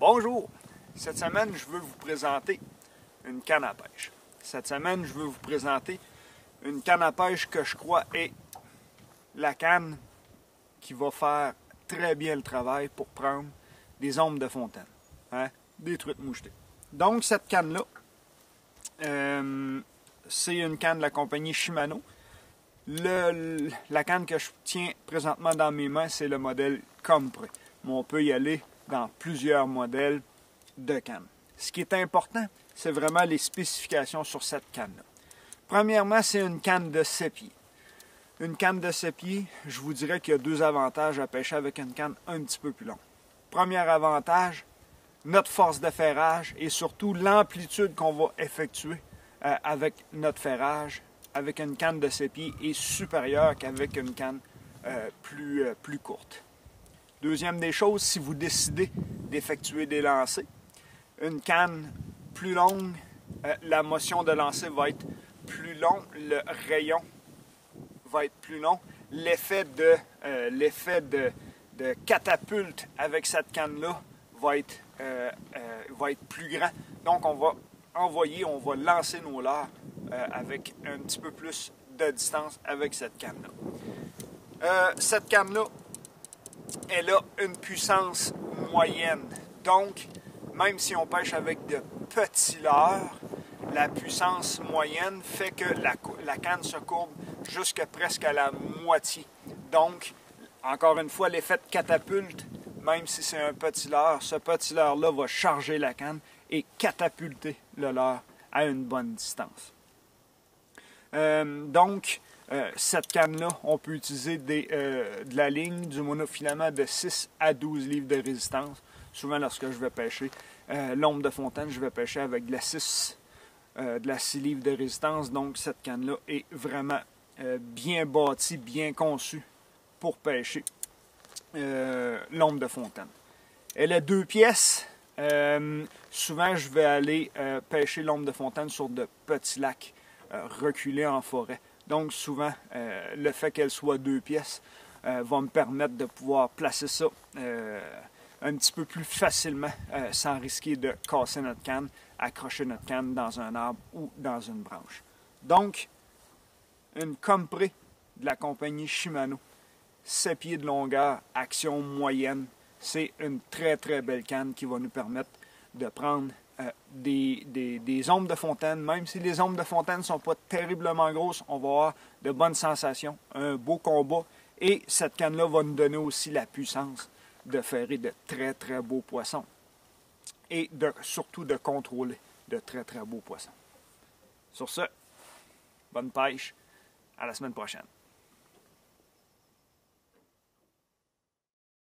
Bonjour! Cette semaine, je veux vous présenter une canne à pêche. Cette semaine, je veux vous présenter une canne à pêche que je crois est la canne qui va faire très bien le travail pour prendre des ombres de fontaine, hein, des truites mouchetées. Donc, cette canne-là, c'est une canne de la compagnie Shimano. La canne que je tiens présentement dans mes mains, c'est le modèle Compre. Mais on peut y aller dans plusieurs modèles de cannes. Ce qui est important, c'est vraiment les spécifications sur cette canne-là. Premièrement, c'est une canne de 7 pieds. Une canne de 7 pieds, je vous dirais qu'il y a deux avantages à pêcher avec une canne un petit peu plus longue. Premier avantage, notre force de ferrage et surtout l'amplitude qu'on va effectuer avec notre ferrage avec une canne de 7 pieds est supérieure qu'avec une canne plus courte. Deuxième des choses, si vous décidez d'effectuer des lancers, une canne plus longue, la motion de lancer va être plus long, le rayon va être plus long, l'effet de catapulte avec cette canne-là va être plus grand. Donc on va lancer nos leurres avec un petit peu plus de distance avec cette canne-là. Cette canne-là, elle a une puissance moyenne. Donc, même si on pêche avec de petits leurres, la puissance moyenne fait que la canne se courbe jusqu'à presque à la moitié. Donc, encore une fois, l'effet de catapulte, même si c'est un petit leurre, ce petit leurre-là va charger la canne et catapulter le leurre à une bonne distance. Cette canne-là, on peut utiliser de la ligne, du monofilament de 6 à 12 livres de résistance. Souvent, lorsque je vais pêcher l'ombre de fontaine, je vais pêcher avec de la 6 livres de résistance. Donc, cette canne-là est vraiment bien bâtie, bien conçue pour pêcher l'ombre de fontaine. Elle a 2 pièces. Souvent, je vais aller pêcher l'ombre de fontaine sur de petits lacs reculés en forêt. Donc, souvent, le fait qu'elle soit 2 pièces va me permettre de pouvoir placer ça un petit peu plus facilement sans risquer de casser notre canne, accrocher notre canne dans un arbre ou dans une branche. Donc, une Compre de la compagnie Shimano, 7 pieds de longueur, action moyenne. C'est une très très belle canne qui va nous permettre de prendre des ombres de fontaine. Même si les ombres de fontaine ne sont pas terriblement grosses, on va avoir de bonnes sensations, un beau combat. Et cette canne-là va nous donner aussi la puissance de ferrer de très très beaux poissons. Et surtout de contrôler de très très beaux poissons. Sur ce, bonne pêche, à la semaine prochaine.